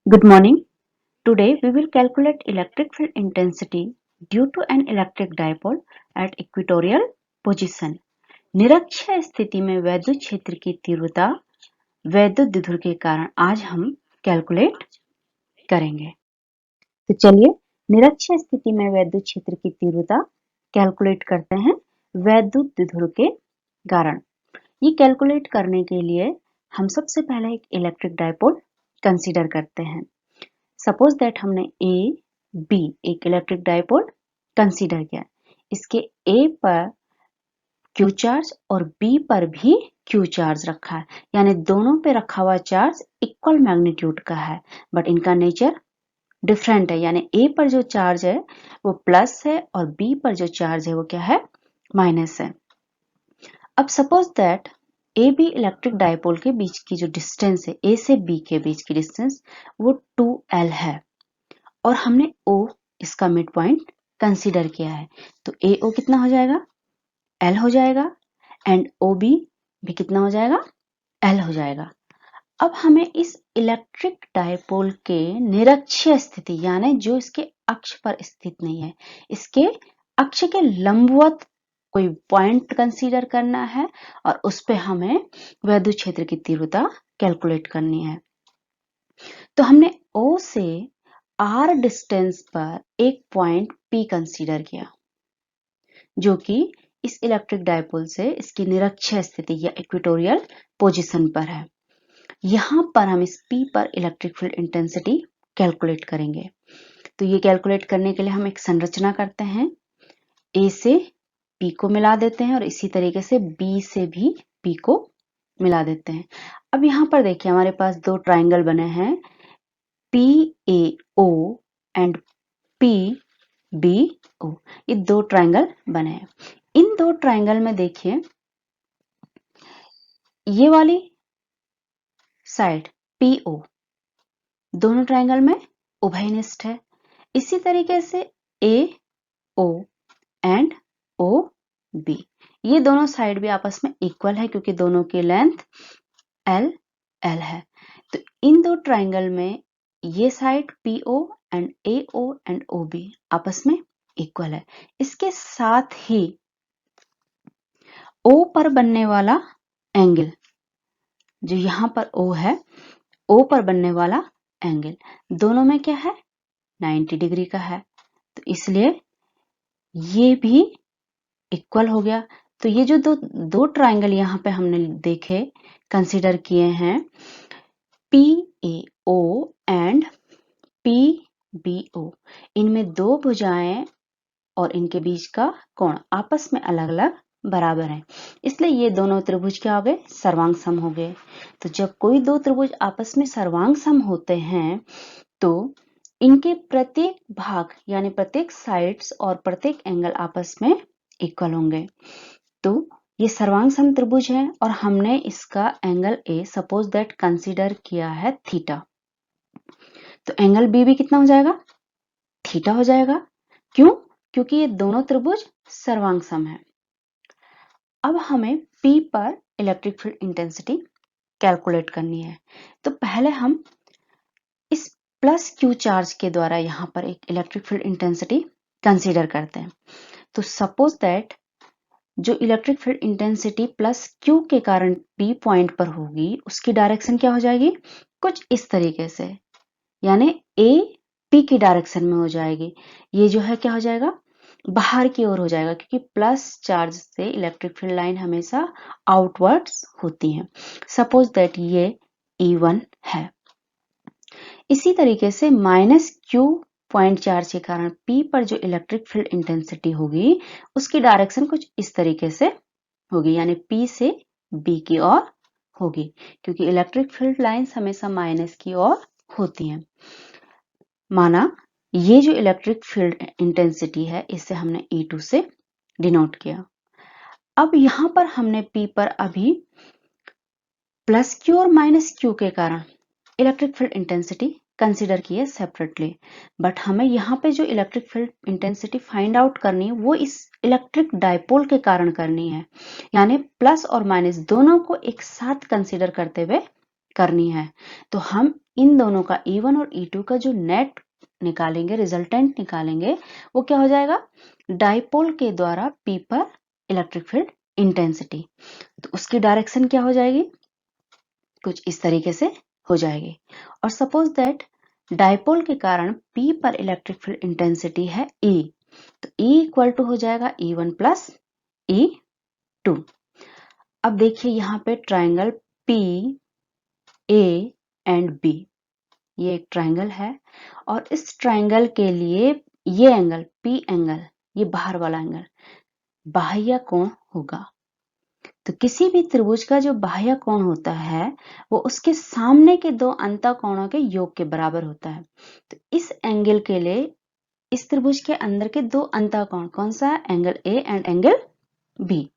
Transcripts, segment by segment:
Good morning. Today we will calculate electric field intensity due to an electric dipole at equatorial position. निरक्षीय स्थिति में वैद्युत क्षेत्र की तीव्रता वैद्युत द्विध्रुव के कारण आज हम कैलकुलेट करेंगे। तो चलिए निरक्षीय स्थिति में वैद्युत क्षेत्र की तीव्रता कैलकुलेट करते हैं वैद्युत द्विध्रुव के कारण। ये कैलकुलेट करने के लिए हम सबसे पहले एक इलेक्ट्रिक डायपोल कंसीडर करते हैं। सपोज दैट हमने ए बी एक इलेक्ट्रिक डायपोल कंसीडर किया। इसके ए पर क्यू चार्ज और बी पर भी क्यू चार्ज रखा है, यानी दोनों पे रखा हुआ चार्ज इक्वल मैग्नीट्यूड का है, बट इनका नेचर डिफरेंट है। यानी ए पर जो चार्ज है वो प्लस है और बी पर जो चार्ज है वो क्या है, माइनस है। अब suppose that A B electric dipole के बीच की जो डिस्टेंस है, ए से बी के बीच की डिस्टेंस वो 2L है और हमने O इसका मिड पॉइंट कंसीडर किया है। तो AO कितना हो जाएगा, L हो जाएगा, एंड OB भी कितना हो जाएगा, L हो जाएगा। अब हमें इस इलेक्ट्रिक डायपोल के निरक्षीय स्थिति यानी जो इसके अक्ष पर स्थित नहीं है, इसके अक्ष के लंबवत कोई पॉइंट कंसीडर करना है और उस पे हमें वैद्युत क्षेत्र की तीव्रता कैलकुलेट करनी है। तो हमने O से R डिस्टेंस पर एक पॉइंट P कंसीडर किया जो कि इस इलेक्ट्रिक डायपोल से इसकी निरक्षीय स्थिति या इक्वेटोरियल पोजीशन पर है। यहां पर हम इस P पर इलेक्ट्रिक फील्ड इंटेंसिटी कैलकुलेट करेंगे। तो ये कैलकुलेट करने के लिए हम एक संरचना करते हैं। A से P को मिला देते हैं और इसी तरीके से B से भी P को मिला देते हैं। अब यहां पर देखिए हमारे पास दो ट्राइंगल बने हैं, PAO एंड PBO। ये दो ट्राइंगल बने हैं। इन दो ट्राइंगल में देखिए ये वाली साइड PO दोनों ट्राइंगल में उभयनिष्ठ है। इसी तरीके से AO एंड OB ये दोनों साइड भी आपस में इक्वल है क्योंकि दोनों की लेंथ L है। तो इन दो ट्राइंगल में ये side PO and AO and OB आपस में इक्वल है। इसके साथ ही O पर बनने वाला एंगल जो यहां पर O है, O पर बनने वाला एंगल दोनों में क्या है, 90 डिग्री का है। तो इसलिए ये भी इक्वल हो गया। तो ये जो दो ट्राइंगल यहाँ पे हमने देखे कंसीडर किए हैं, PAO एंड PBO, इनमें दो भुजाएं और इनके बीच का कोण आपस में अलग अलग बराबर है, इसलिए ये दोनों त्रिभुज क्या हो गए, सर्वांग सम हो गए। तो जब कोई दो त्रिभुज आपस में सर्वांग सम होते हैं तो इनके प्रत्येक भाग यानी प्रत्येक साइड्स और प्रत्येक एंगल आपस में इक्वल होंगे। तो ये सर्वांग सम त्रिभुज है और हमने इसका angle A suppose that consider किया है थीटा। तो एंगल B भी कितना हो जाएगा, थीटा हो जाएगा। क्यों, क्योंकि ये दोनों त्रिभुज सर्वांग सम है। अब हमें P पर इलेक्ट्रिक फील्ड इंटेंसिटी कैलकुलेट करनी है। तो पहले हम इस प्लस क्यू चार्ज के द्वारा यहां पर एक इलेक्ट्रिक फील्ड इंटेंसिटी कंसीडर करते हैं। तो सपोज दैट जो electric field intensity plus Q के कारण P पॉइंट पर होगी उसकी डायरेक्शन क्या हो जाएगी, कुछ इस तरीके से, यानी A P की डायरेक्शन में हो जाएगी। ये जो है क्या हो जाएगा, बाहर की ओर हो जाएगा क्योंकि प्लस चार्ज से इलेक्ट्रिक फील्ड लाइन हमेशा आउटवर्ड्स होती हैं। सपोज दैट ये E1 है। इसी तरीके से माइनस क्यू पॉइंट चार्ज के कारण P पर जो इलेक्ट्रिक फील्ड इंटेंसिटी होगी उसकी डायरेक्शन कुछ इस तरीके से होगी, यानी P से B की ओर होगी क्योंकि इलेक्ट्रिक फील्ड लाइंस हमेशा माइनस की ओर होती हैं। माना ये जो इलेक्ट्रिक फील्ड इंटेंसिटी है इसे हमने E2 से डिनोट किया। अब यहां पर हमने P पर अभी प्लस क्यू और माइनस क्यू के कारण इलेक्ट्रिक फील्ड इंटेंसिटी कंसीडर किए सेपरेटली, बट हमें यहाँ पे जो electric field intensity find out करनी है वो इस इलेक्ट्रिक डायपोल के कारण करनी है, यानी प्लस और माइनस दोनों को एक साथ कंसीडर करते हुए करनी है। तो हम इन दोनों का E1 और E2 का जो नेट निकालेंगे, रिजल्टेंट निकालेंगे, वो क्या हो जाएगा, डाइपोल के द्वारा P पर इलेक्ट्रिक फील्ड इंटेंसिटी। तो उसकी डायरेक्शन क्या हो जाएगी, कुछ इस तरीके से हो जाएगी। और सपोज दैट डाइपोल के कारण P पर इलेक्ट्रिक फील्ड इंटेंसिटी है E, तो E इक्वल टू हो जाएगा E1 प्लस E2। अब देखिए यहाँ पे triangle P A and B, ये एक ट्राइंगल है और इस ट्राइंगल के लिए ये एंगल P एंगल, ये बाहर वाला एंगल बाह्य कोण होगा। तो किसी भी त्रिभुज का जो बाह्य कोण होता है वो उसके सामने के दो अंतःकोणों के योग के बराबर होता है। तो इस एंगल के लिए इस त्रिभुज के अंदर के दो अंतःकोण कौन सा है, angle A and angle B।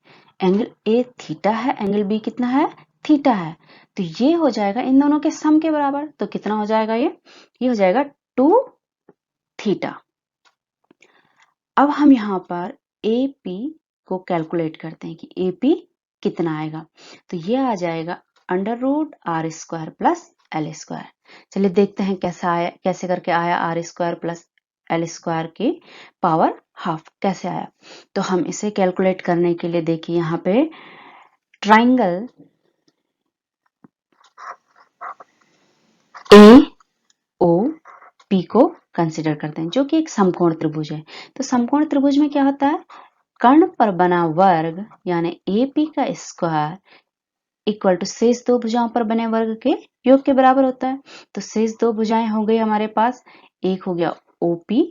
Angle A theta है, एंगल B कितना है, थीटा है। तो ये हो जाएगा इन दोनों के सम के बराबर। तो कितना हो जाएगा, ये हो जाएगा 2 थीटा। अब हम यहाँ पर AP को कैलकुलेट करते हैं कि AP कितना आएगा। तो ये आ जाएगा √r² प्लस L²। चलिए देखते हैं कैसा आया, कैसे करके आया r² प्लस L² की पावर हाफ कैसे आया। तो हम इसे कैलकुलेट करने के लिए देखिए यहाँ पे ट्राइंगल AOP को कंसिडर करते हैं जो कि एक समकोण त्रिभुज है। तो समकोण त्रिभुज में क्या होता है, कर्ण पर बना वर्ग यानी AP का स्क्वायर इक्वल टू शेष दो भुजाओं पर बने वर्ग के योग के बराबर होता है। तो शेष दो भुजाएं हो गई हमारे पास, एक हो गया OP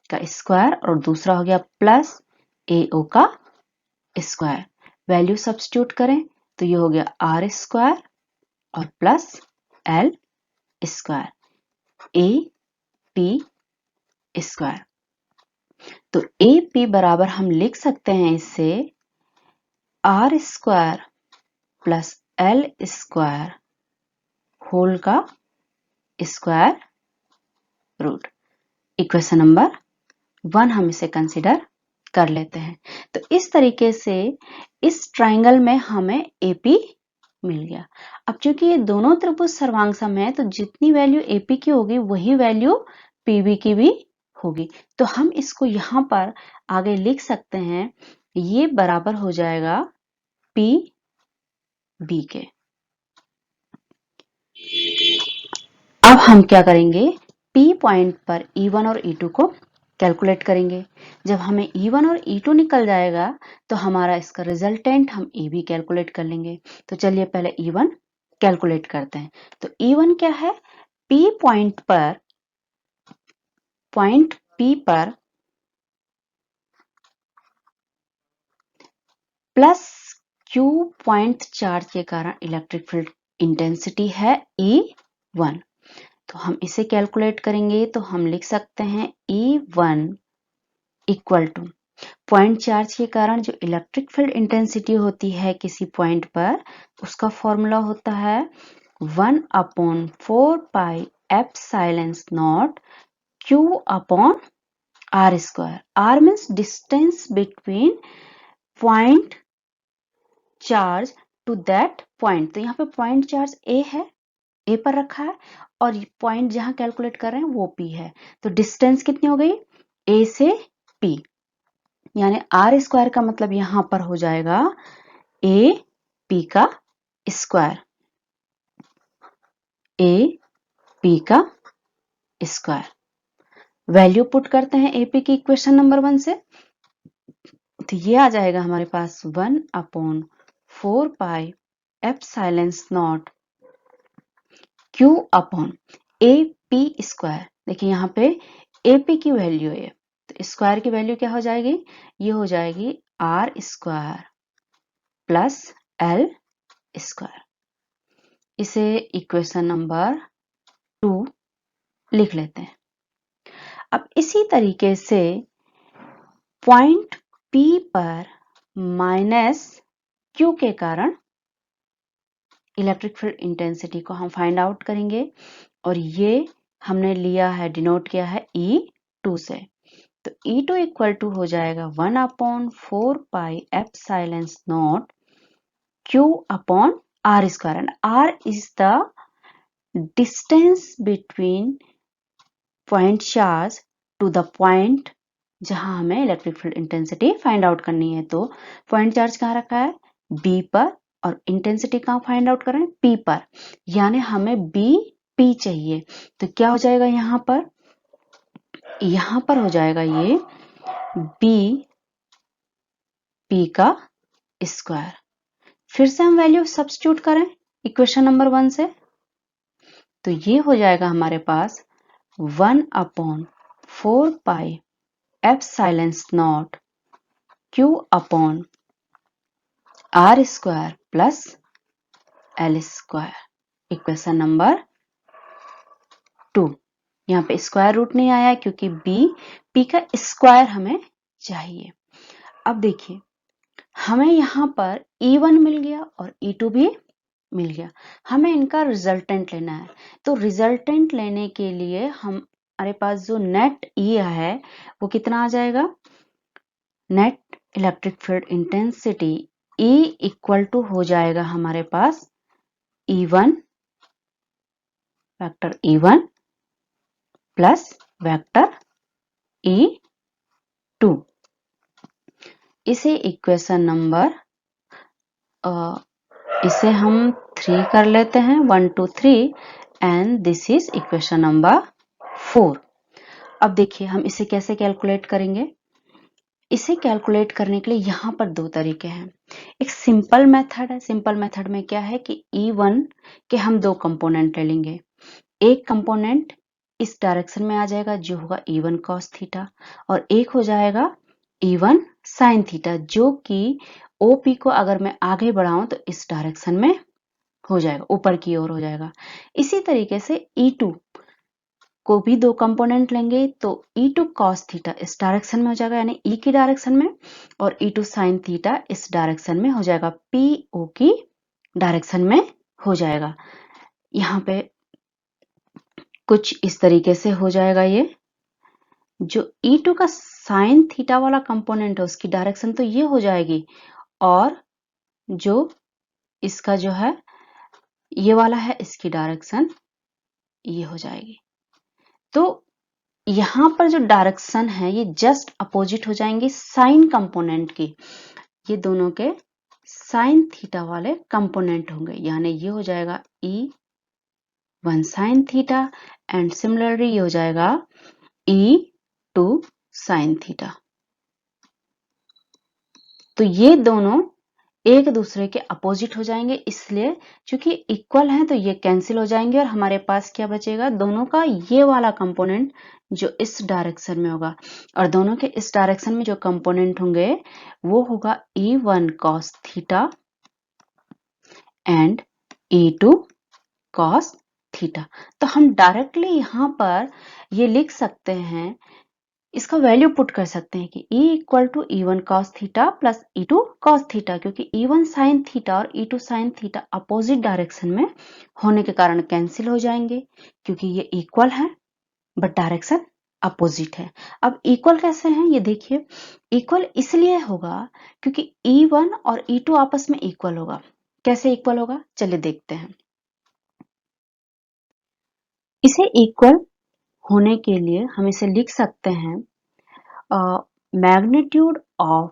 का स्क्वायर और दूसरा हो गया प्लस AO का स्क्वायर। वैल्यू सब्स्टिट्यूट करें तो ये हो गया r² और प्लस L² AP²। तो AP बराबर हम लिख सकते हैं इससे r² प्लस L² होल का स्क्वायर रूट। इक्वेशन नंबर 1 हम इसे कंसिडर कर लेते हैं। तो इस तरीके से इस ट्राइंगल में हमें AP मिल गया। अब चूंकि ये दोनों त्रिभुज सर्वांग सम है तो जितनी वैल्यू AP की होगी वही वैल्यू PB की भी होगी। तो हम इसको यहाँ पर आगे लिख सकते हैं, ये बराबर हो जाएगा PB के। अब हम क्या करेंगे, P पॉइंट पर E1 और E2 को कैलकुलेट करेंगे। जब हमें E1 और E2 निकल जाएगा तो हमारा इसका रिजल्टेंट हम AB कैलकुलेट कर लेंगे। तो चलिए पहले E1 कैलकुलेट करते हैं। तो E1 क्या है, P पॉइंट P पर प्लस Q पॉइंट चार्ज के कारण इलेक्ट्रिक फील्ड इंटेंसिटी है E1। तो हम इसे कैलकुलेट करेंगे तो हम लिख सकते हैं E1 equal two point charge के कारण जो इलेक्ट्रिक फील्ड इंटेंसिटी होती है किसी पॉइंट पर, उसका फॉर्मूला होता है 1/4 pi ε0 Q upon r²। r means distance between point charge to that point. तो यहाँ पे पॉइंट चार्ज A है, A पर रखा है और पॉइंट जहां कैलकुलेट कर रहे हैं वो P है। तो डिस्टेंस कितनी हो गई, A से P, यानी r² का मतलब यहां पर हो जाएगा AP का स्क्वायर, AP का स्क्वायर। वैल्यू पुट करते हैं AP की इक्वेशन नंबर 1 से, तो ये आ जाएगा हमारे पास 1/4 पाई ε0 Q अपॉन AP²। देखिए यहाँ पे AP की वैल्यू है तो स्क्वायर की वैल्यू क्या हो जाएगी, ये हो जाएगी r² प्लस L²। इसे इक्वेशन नंबर 2 लिख लेते हैं। अब इसी तरीके से पॉइंट P पर माइनस Q के कारण इलेक्ट्रिक फील्ड इंटेंसिटी को हम फाइंड आउट करेंगे और ये हमने लिया है, डिनोट किया है E2 से। तो E2 इक्वल टू हो जाएगा 1/4 pi ε0 Q upon r square, and r is the distance between point charge to the point जहां हमें electric field intensity find out करनी है। तो पॉइंट चार्ज कहाँ रखा है? बी पर, और इंटेंसिटी कहाँ फाइंड आउट कर रहे हैं? पी पर, यानी हमें बी पी चाहिए। तो क्या हो जाएगा यहाँ पर? यहाँ पर हो जाएगा ये बी पी का स्क्वायर। फिर से हम वैल्यू सब्स्टिट्यूट करें इक्वेशन नंबर 1 से, तो ये हो जाएगा हमारे पास 1/4 pi epsilon naught Q upon R square plus L square, equation number 2। यहाँ पे स्क्वायर रूट नहीं आया क्योंकि बी पी का स्क्वायर हमें चाहिए। अब देखिए, हमें यहाँ पर E1 मिल गया और E2 भी मिल गया। हमें इनका रिजल्टेंट लेना है। तो रिजल्टेंट लेने के लिए हमारे पास जो नेट E है वो कितना आ जाएगा? Net electric field intensity E equal to हो जाएगा हमारे पास E1 vector E1 plus vector E2। इसे इक्वेशन नंबर इसे हम 3 कर लेते हैं, 1 2 3, and this is equation number 4। अब देखिए हम इसे कैसे कैलकुलेट करेंगे। इसे कैलकुलेट करने के लिए यहाँ पर 2 तरीके हैं। एक सिंपल मेथड है। सिंपल मेथड में क्या है कि E1 के हम 2 कंपोनेंट ले लेंगे। एक कंपोनेंट इस डायरेक्शन में आ जाएगा जो होगा E1 cos थीटा, और एक हो जाएगा E1 sin थीटा, जो कि OP को अगर मैं आगे बढ़ाऊं तो इस डायरेक्शन में हो जाएगा, ऊपर की ओर हो जाएगा। इसी तरीके से E2 को भी 2 कंपोनेंट लेंगे, तो E2 cos थीटा इस डायरेक्शन में हो जाएगा, यानी E की डायरेक्शन में, और E2 sin थीटा इस डायरेक्शन में हो जाएगा, PO की डायरेक्शन में हो जाएगा। यहाँ पे कुछ इस तरीके से हो जाएगा। ये जो E2 का sin थीटा वाला कंपोनेंट है उसकी डायरेक्शन तो ये हो जाएगी, और जो इसका जो है ये वाला है इसकी डायरेक्शन ये हो जाएगी। तो यहाँ पर जो डायरेक्शन है ये जस्ट अपोजिट हो जाएंगी साइन कंपोनेंट की। ये दोनों के साइन थीटा वाले कंपोनेंट होंगे, यानी ये हो जाएगा E1 sine theta, and similarly ये हो जाएगा E2 साइन थीटा। तो ये दोनों एक दूसरे के अपोजिट हो जाएंगे, इसलिए क्योंकि इक्वल हैं तो ये कैंसिल हो जाएंगे, और हमारे पास क्या बचेगा? दोनों का ये वाला कंपोनेंट जो इस डायरेक्शन में होगा, और दोनों के इस डायरेक्शन में जो कंपोनेंट होंगे वो होगा E1 cos theta and E2 cos theta. तो हम डायरेक्टली यहाँ पर ये लिख सकते हैं, इसका वैल्यू पुट कर सकते हैं कि E equal to E1 cos theta plus E2 cos theta, क्योंकि E1 sin थीटा और E2 sin theta opposite direction में होने के कारण कैंसिल हो जाएंगे, क्योंकि ये इक्वल है बट डायरेक्शन अपोजिट है। अब इक्वल कैसे हैं ये देखिए। इक्वल इसलिए होगा क्योंकि E1 और E2 आपस में इक्वल होगा। कैसे इक्वल होगा चलिए देखते हैं। इसे इक्वल होने के लिए हम इसे लिख सकते हैं magnitude of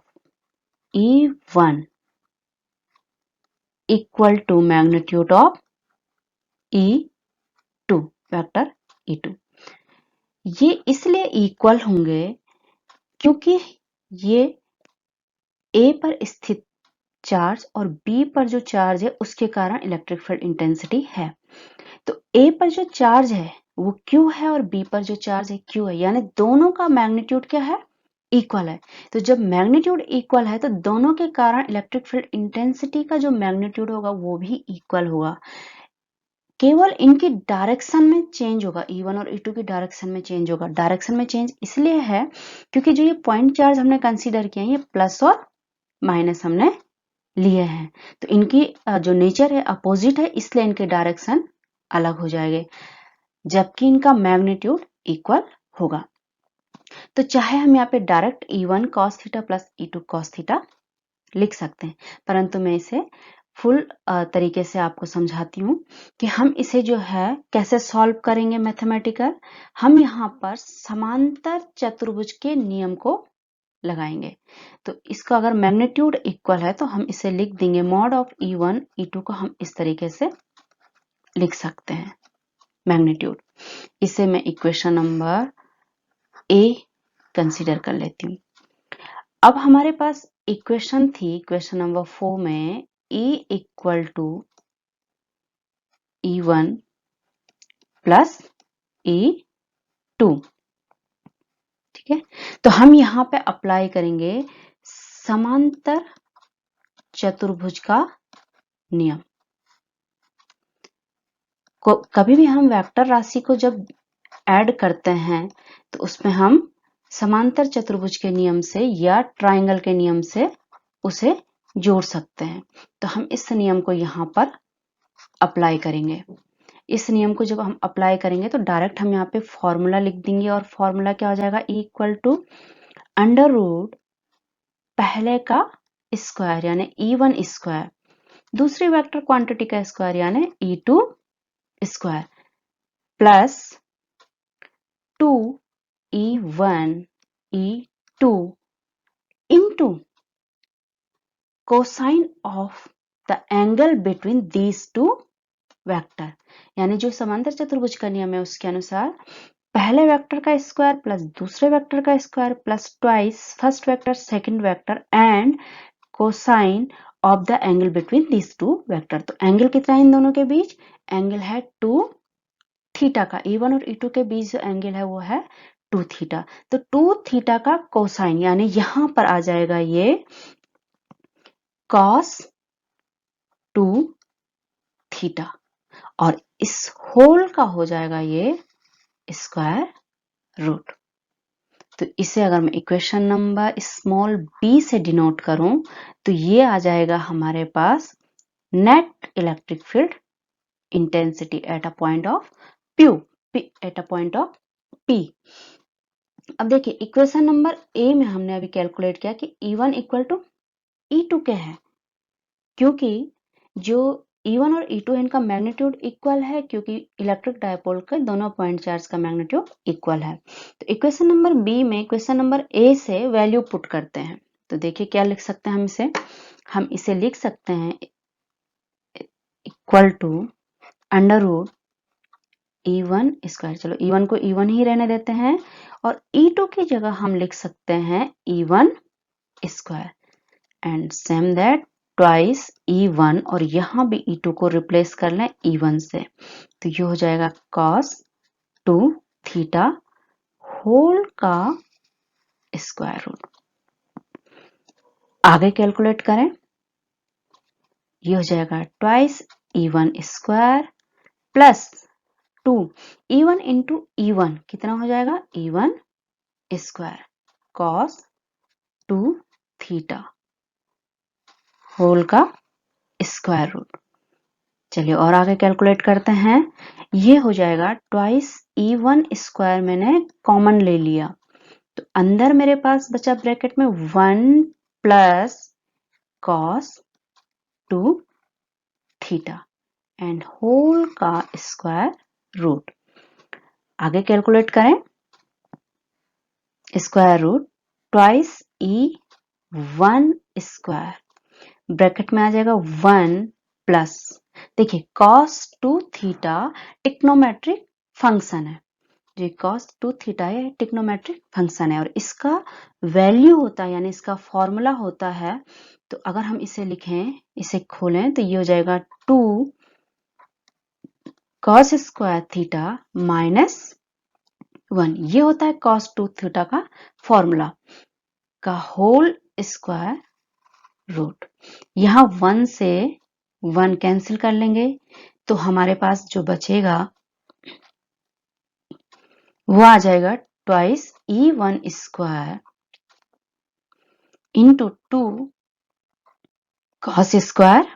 E1 equal to magnitude of E2 vector E2। ये इसलिए इक्वल होंगे क्योंकि ये A पर स्थित चार्ज और B पर जो चार्ज है उसके कारण इलेक्ट्रिक फील्ड इंटेंसिटी है। तो A पर जो चार्ज है वो Q है और B पर जो चार्ज है Q है, यानी दोनों का मैग्नीट्यूड क्या है? इक्वल है। तो जब मैग्नीट्यूड इक्वल है तो दोनों के कारण इलेक्ट्रिक फील्ड इंटेंसिटी का जो मैग्नीट्यूड होगा वो भी इक्वल होगा। केवल इनकी डायरेक्शन में चेंज होगा, E1 और E2 की डायरेक्शन में चेंज होगा। डायरेक्शन में चेंज इसलिए है क्योंकि जो ये पॉइंट चार्ज हमने कंसीडर किया है ये प्लस और माइनस हमने लिए हैं, तो इनकी जो नेचर है अपोजिट है, इसलिए इनके डायरेक्शन अलग हो जाएंगे, जबकि इनका मैग्नीट्यूड इक्वल होगा। तो चाहे हम यहाँ पे direct E1 cos theta plus E2 cos theta लिख सकते हैं, परंतु मैं इसे फुल तरीके से आपको समझाती हूँ कि हम इसे जो है कैसे सॉल्व करेंगे मैथमेटिकल। हम यहाँ पर समांतर चतुर्भुज के नियम को लगाएंगे। तो इसका अगर मैग्नीट्यूड इक्वल है तो हम इसे लिख देंगे मॉड ऑफ E1 E2 को हम इस तरीके से लिख सकते हैं मैग्नीट्यूड। इसे मैं इक्वेशन नंबर ए कंसीडर कर लेती हूँ। अब हमारे पास इक्वेशन थी इक्वेशन नंबर 4 में E equal to E1 plus E2। ठीक है, तो हम यहाँ पे अप्लाई करेंगे समांतर चतुर्भुज का नियम। कभी भी हम वेक्टर राशि को जब ऐड करते हैं तो उसमें हम समांतर चतुर्भुज के नियम से या ट्रायंगल के नियम से उसे जोड़ सकते हैं। तो हम इस नियम को यहाँ पर अप्लाई करेंगे। इस नियम को जब हम अप्लाई करेंगे तो डायरेक्ट हम यहाँ पे फॉर्मूला लिख देंगे और फॉर्मूला क्या हो जाएगा E equal to under root पहले का स्क्वायर यानी E1 स्क्वायर, दूसरी वेक्टर क्वांटिटी का स्क्वायर यानी E2 square plus 2E1 E2 into cosine of the angle between these two vector. यानी जो समांतर चतुर्भुज का नियम है उसके अनुसार पहले वेक्टर का स्क्वायर प्लस दूसरे वेक्टर का square plus twice first vector second vector and cosine of the angle between this two vector. तो एंगल कितना है इन दोनों के बीच? एंगल है 2 थीटा का। E1 और E2 के बीच जो एंगल है वो है 2 थीटा। तो 2 थीटा का कोसाइन यानी यहां पर आ जाएगा ये cos 2 थीटा और इस होल का हो जाएगा ये स्क्वायर रूट। तो इसे अगर मैं इक्वेशन नंबर स्मॉल b से डिनोट करूं तो ये आ जाएगा हमारे पास net electric field intensity at a point of P। अब देखिए इक्वेशन नंबर ए में हमने अभी कैलकुलेट किया कि E1 इक्वल टू E2 क्या है, क्योंकि जो E1 और E2 है इनका मैग्नीट्यूड इक्वल है क्योंकि इलेक्ट्रिक डायपोल के दोनों पॉइंट चार्ज का मैग्नीट्यूड इक्वल है। तो इक्वेशन नंबर बी में इक्वेशन नंबर ए से वैल्यू पुट करते हैं। तो देखिए क्या लिख सकते हैं हम इसे लिख सकते हैं equal to under root E1 square. चलो E1 को E1 ही रहने देते हैं और E2 की जगह हम लिख सकते हैं E1 square and same that twice E1 और यहां भी E2 को रिप्लेस कर लें E1 से। तो ये हो जाएगा cos 2 थीटा होल का स्क्वायर रूट। आगे कैलकुलेट करें, ये हो जाएगा twice E1 square plus 2 E1 into E1 कितना हो जाएगा E1 square cos 2 theta whole का स्क्वायर रूट। चलिए और आगे कैलकुलेट करते हैं, ये हो जाएगा ट्वाइस E1 स्क्वायर मैंने कॉमन ले लिया तो अंदर मेरे पास बचा ब्रैकेट में 1 plus cos 2 theta and whole का स्क्वायर रूट। आगे कैलकुलेट करें, square root twice E1 square bracket में आ जाएगा 1 प्लस, देखिए cos 2 थीटा टिक्नोमेट्रिक फंक्शन है, जो cos 2 थीटा है टिक्नोमेट्रिक फंक्शन है और इसका वैल्यू होता है यानी इसका फॉर्मूला होता है। तो अगर हम इसे लिखें, इसे खोलें तो ये हो जाएगा 2 cos स्क्वायर थीटा माइनस 1। ये होता है cos 2 थीटा का फॉर्मूला का होल स्क्वायर रूट। यहां 1 से 1 कैंसिल कर लेंगे तो हमारे पास जो बचेगा वो आ जाएगा twice E1 square into 2 cos square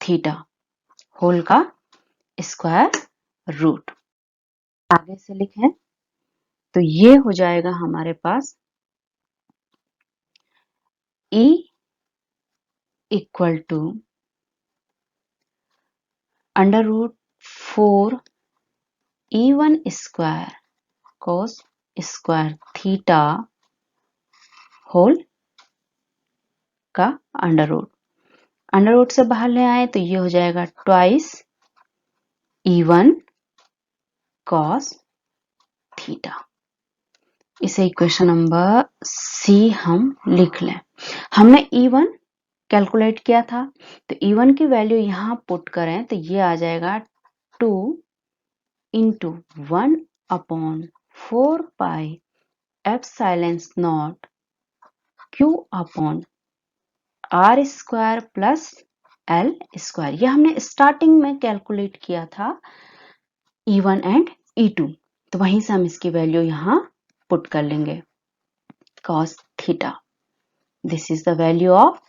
theta whole का स्क्वायर रूट। आगे से लिखें तो ये हो जाएगा हमारे पास E equal to under root 4 E1 square cos square theta whole का अंडर रूट से बाहर ले आए तो ये हो जाएगा ट्वाइस E1 cos थीटा। इसे इक्वेशन नंबर सी हम लिख लें। हमने E1 कैलकुलेट किया था तो E1 की वैल्यू यहां पुट करें तो ये आ जाएगा 2 into 1/4 pi epsilon not Q upon R square plus L square. यह हमने स्टार्टिंग में कैलकुलेट किया था E1 एंड E2, तो वहीं से हम इसकी वैल्यू यहां पुट कर लेंगे। cos theta, this is the value of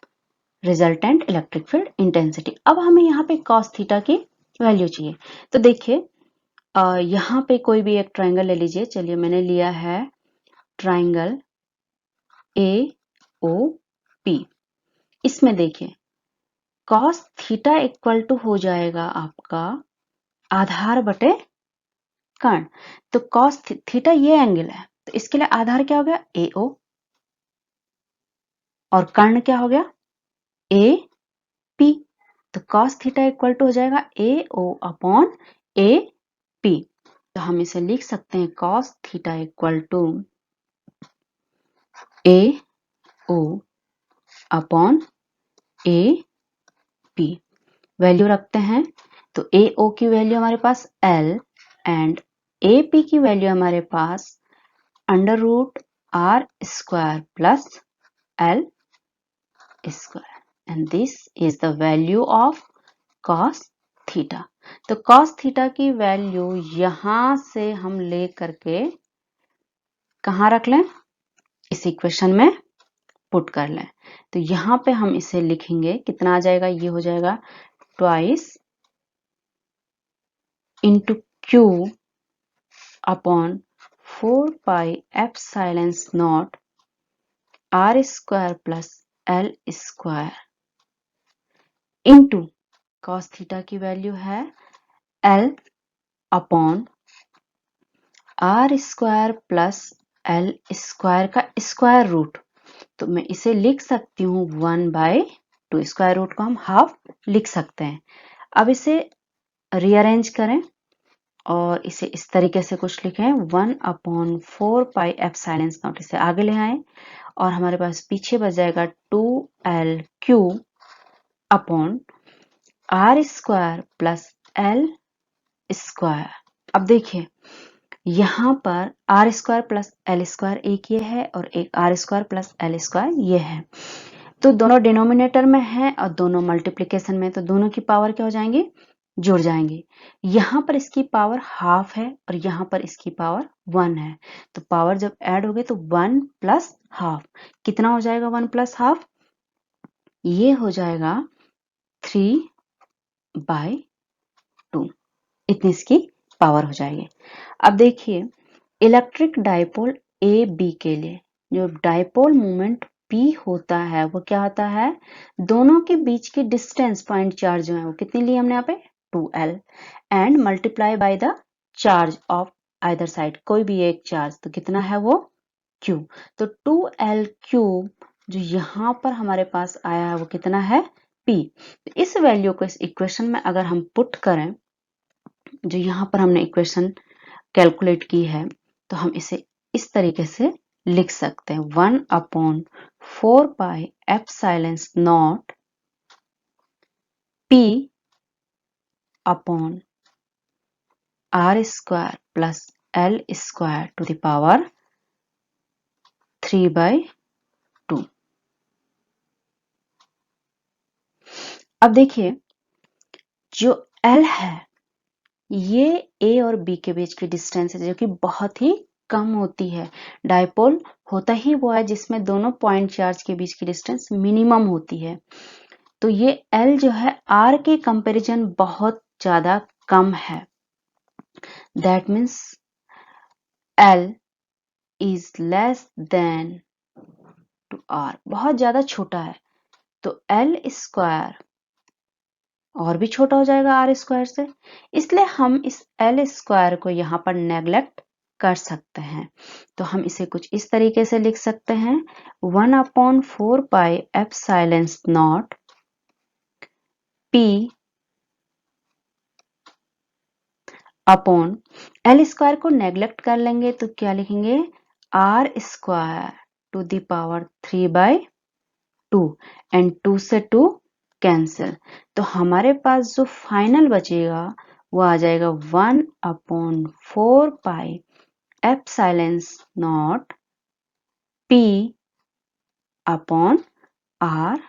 resultant electric field intensity. अब हमें यहाँ पे cos थीटा की वैल्यू चाहिए। तो देखिए यहाँ पे कोई भी एक ट्राइंगल ले लीजिए। चलिए मैंने लिया है ट्राइंगल AOP। इसमें देखिए cos थीटा इक्वल टू हो जाएगा आपका आधार बटे कर्ण। तो cos थीटा ये एंगल है तो इसके लिए आधार क्या हो गया AO और कर्ण क्या हो गया AP। तो cos थीटा इक्वल टू हो जाएगा AO अपॉन AP। तो हम इसे लिख सकते हैं cos theta equal to AO upon AP। Value रखते हैं तो AO की वैल्यू हमारे पास L एंड AP की वैल्यू हमारे पास under root R square plus L square and this is the value of cos theta. तो cos थीटा की वैल्यू यहां से हम ले करके कहां रख लें, इस इक्वेशन में पुट कर लें। तो यहां पे हम इसे लिखेंगे, कितना आ जाएगा, ये हो जाएगा twice into Q upon 4 pi epsilon not R square plus L square into cos theta की वैल्यू है L upon R square plus L square का स्क्वायर रूट। तो मैं इसे लिख सकती हूँ 1/2। स्क्वायर रूट को हम हाफ लिख सकते हैं। अब इसे रीअरेंज करें और इसे इस तरीके से कुछ लिखें 1/4 पाई एप्सिलॉन नॉट। इसे आगे ले आए और हमारे पास पीछे बच जाएगा 2L³ upon R square plus L square. अब देखिए यहां पर R square plus L square एक ये है और एक R square plus L square ये है। तो दोनों डिनोमिनेटर में है और दोनों मल्टीप्लिकेशन में, तो दोनों की पावर क्या हो जाएंगे, जुड़ जाएंगे। यहां पर इसकी पावर हाफ है और यहां पर इसकी पावर 1 है। तो पावर जब ऐड हो गए तो 1 प्लस हाफ कितना हो जाएगा, 1 प्लस हाफ ये हो जाएगा 3/2। इतनी इसकी पावर हो जाएगी। अब देखिए इलेक्ट्रिक डाइपोल ए बी के लिए जो डाइपोल मोमेंट P होता है वो क्या होता है, दोनों के बीच की डिस्टेंस पॉइंट चार्ज जो है वो कितनी ली हमने यहाँ पे 2L and multiply by the charge of either side, कोई भी एक चार्ज, तो कितना है वो Q। तो 2L³ जो यहाँ पर हमारे पास आया है वो कितना है P। तो इस वैल्यू को इस इक्वेशन में अगर हम पुट करें, जो यहाँ पर हमने इक्वेशन कैलकुलेट की है, तो हम इसे इस तरीके से लिख सकते हैं 1/4 pi epsilon naught P upon R square plus L square to the power 3/2। अब देखिए जो L है ये A और B के बीच की डिस्टेंस है जो कि बहुत ही कम होती है। डाइपोल होता ही वो है जिसमें दोनों पॉइंट चार्ज के बीच की डिस्टेंस मिनिमम होती है। तो ये L जो है R के कंपैरिजन बहुत ज्यादा कम है। That means L is less than to R, बहुत ज्यादा छोटा है। तो L स्क्वायर और भी छोटा हो जाएगा आर स्क्वायर से, इसलिए हम इस एल स्क्वायर को यहाँ पर नेग्लेक्ट कर सकते हैं। तो हम इसे कुछ इस तरीके से लिख सकते हैं 1/4 pi epsilon naught P upon L square को नेग्लेक्ट कर लेंगे तो क्या लिखेंगे R square to the power 3/2 and 2 से 2 कैंसिल। तो हमारे पास जो फाइनल बचेगा वो आ जाएगा 1/4 pi epsilon naught P upon R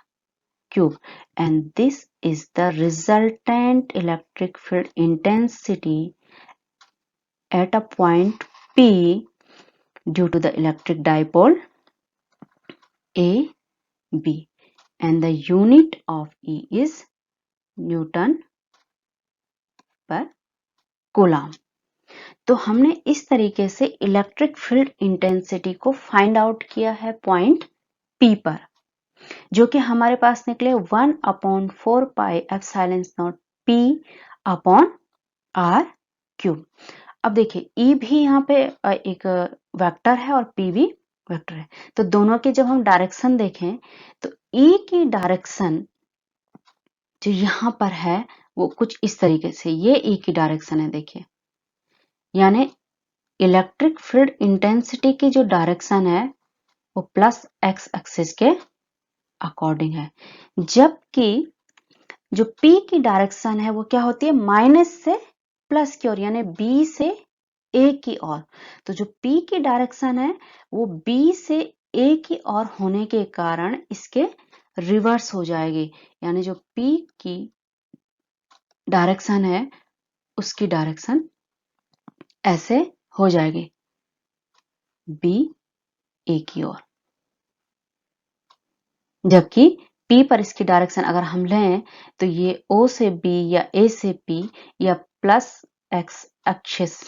cube, and this is the resultant electric field intensity at a point P due to the electric dipole A B, and the unit of E is Newton per coulomb। तो हमने इस तरीके से electric field intensity को find out किया है point P पर, जो कि हमारे पास निकले 1/4 pi epsilon naught P upon R cube. अब देखिए E भी यहाँ पे एक वेक्टर है और P भी वेक्टर है, तो दोनों के जब हम डायरेक्शन देखें तो E की डायरेक्शन जो यहाँ पर है वो कुछ इस तरीके से, ये E की डायरेक्शन है देखिए, यानी इलेक्ट्रिक फील्ड इंटेंसिटी की जो डायरेक्शन है वो प्लस एक्स एक्सिस के अकॉर्डिंग है, जबकि जो P की डायरेक्शन है वो क्या होती है माइनस से प्लस की ओर, यानी B से A की ओर। तो जो P की डायरेक्शन है वो B से A की ओर होने के कारण इसके रिवर्स हो जाएगी, यानी जो P की डायरेक्शन है उसकी डायरेक्शन ऐसे हो जाएगी B A की ओर, जबकि P पर इसकी डायरेक्शन अगर हम लें तो ये O से B या A से P या प्लस एक्स एक्सिस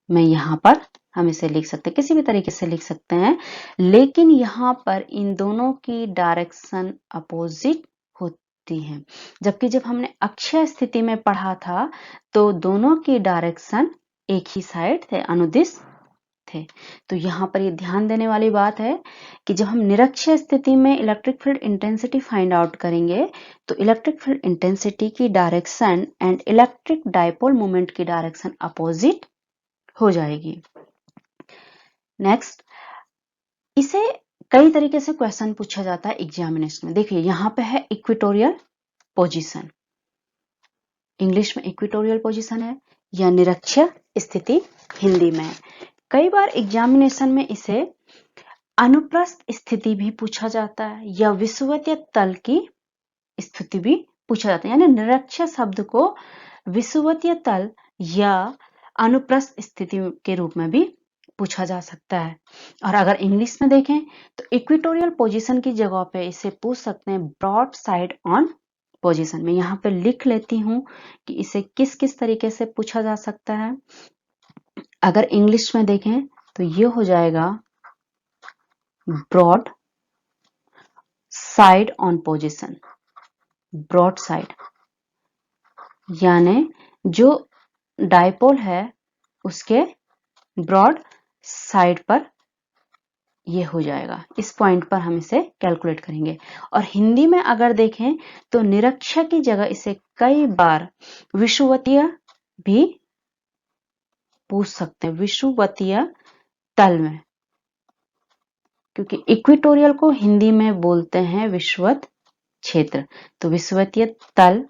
में यहाँ पर हम इसे लिख सकते हैं, किसी भी तरीके से लिख सकते हैं, लेकिन यहाँ पर इन दोनों की डायरेक्शन अपोजिट होती है। जबकि जब हमने अक्षीय स्थिति में पढ़ा था तो दोनों की डायरेक्शन एक ही साइड थे, अनुदिश थे। तो यहाँ पर ये ध्यान देने वाली बात है कि जब हम निरक्षीय स्थिति में electric field intensity find out करेंगे तो इलेक्ट्रिक फील्ड इंटेंसिटी की direction and electric dipole moment की डायरेक्शन अपोजिट हो जाएगी। नेक्स्ट, इसे कई तरीके से क्वेश्चन पूछा जाता है एग्जामिनेशन में। देखिए यहाँ पे है इक्वेटोरियल पोजीशन, इंग्लिश में इक्वेटोरियल पोजीशन है या निरक्षीय स्थिति हिंदी में। कई बार एग्जामिनेशन में इसे अनुप्रस्थ स्थिति भी पूछा जाता है या विषुवतीय तल की स्थिति भी पूछा जाता है, यानी निरक्षीय शब्द को विषुवतीय तल या अनुप्रस्थ स्थिति के रूप में भी पूछा जा सकता है। और अगर इंग्लिश में देखें तो इक्वेटोरियल पोजीशन की जगह पे इसे पूछ सकते हैं ब्रॉड साइड ऑन पोजीशन। में यहाँ पे लिख लेती हूँ कि इसे किस किस तरीके से पूछा जा सकता है। अगर इंग्लिश में देखें तो ये हो जाएगा broadside on position, broadside यानी जो डायपोल है उसके ब्रॉड साइड पर ये हो जाएगा। इस पॉइंट पर हम इसे कैलकुलेट करेंगे। और हिंदी में अगर देखें तो निरक्षीय की जगह इसे कई बार विषुवतीय भी पूछ सकते हैं, विषुवतीय तल में, क्योंकि इक्वेटोरियल को हिंदी में बोलते हैं विषुवत क्षेत्र। तो विषुवतीय तल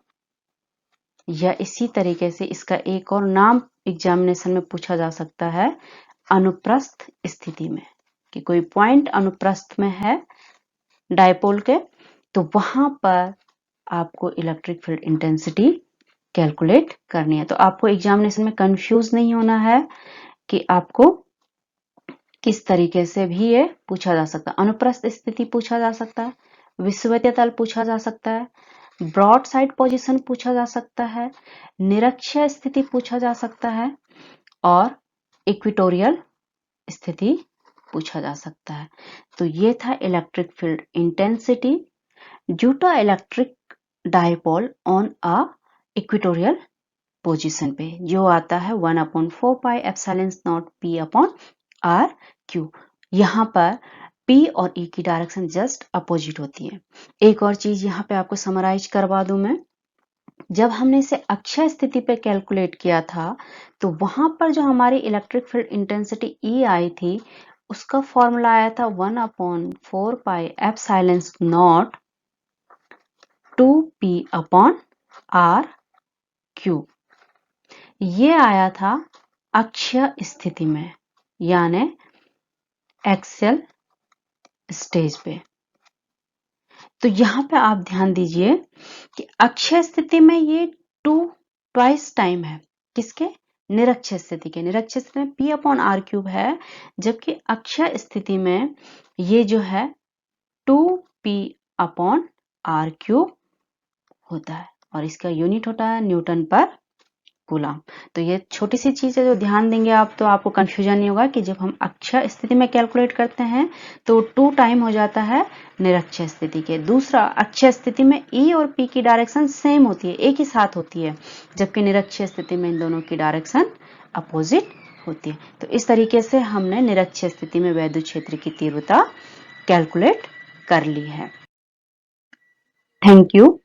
या इसी तरीके से इसका एक और नाम एग्जामिनेशन में पूछा जा सकता है अनुप्रस्थ स्थिति में, कि कोई पॉइंट अनुप्रस्थ में है डायपोल के, तो वहां पर आपको इलेक्ट्रिक फील्ड इंटेंसिटी कैलकुलेट करनी है। तो आपको एग्जामिनेशन में कंफ्यूज नहीं होना है कि आपको किस तरीके से भी ये पूछा जा सकता है। अनुप्रस्थ स्थिति पूछा जा सकता है, विषुवतीय तल पूछा जा सकता है, ब्रॉड साइड पोजीशन पूछा जा सकता है, निरक्षीय स्थिति पूछा जा सकता है और इक्वेटोरियल स्थिति पूछा जा सकता है। तो ये था electric field intensity. Due to electric dipole on a equatorial position पे, जो आता है 1/4 pi epsilon naught P upon R cube. यहाँ पर P और E की डायरेक्शन जस्ट अपोजिट होती है। एक और चीज यहाँ पे आपको समराइज करवा दूं मैं, जब हमने इसे अक्षय स्थिति पे कैलकुलेट किया था तो वहां पर जो हमारी इलेक्ट्रिक फील्ड इंटेंसिटी E आई थी उसका फॉर्मूला आया था 1/4 pi epsilon naught 2P upon R cube. ये आया था अक्षय स्थिति में, यानी एक्सेल स्टेज पे। तो यहां पे आप ध्यान दीजिए कि अक्षय स्थिति में ये ट्वाइस टाइम है, किसके? निरक्षय स्थिति के। निरक्षय स्थिति में P अपॉन आर क्यूब है, जबकि अक्षय स्थिति में ये जो है 2P अपॉन आर क्यूब होता है और इसका यूनिट होता है न्यूटन पर कूलम। तो ये छोटी सी चीज है जो ध्यान देंगे आप तो आपको कंफ्यूजन नहीं होगा कि जब हम अक्षय स्थिति में कैलकुलेट करते हैं तो 2 टाइम हो जाता है निरक्षय स्थिति के। दूसरा, अक्षय स्थिति में E और P की डायरेक्शन सेम होती है, एक ही साथ होती है, जबकि निरक्षय स्थिति में इन दोनों की डायरेक्शन अपोजिट होती है। तो इस तरीके से हमने निरक्षय स्थिति में वैद्युत क्षेत्र की तीव्रता कैलकुलेट कर ली है। Thank you.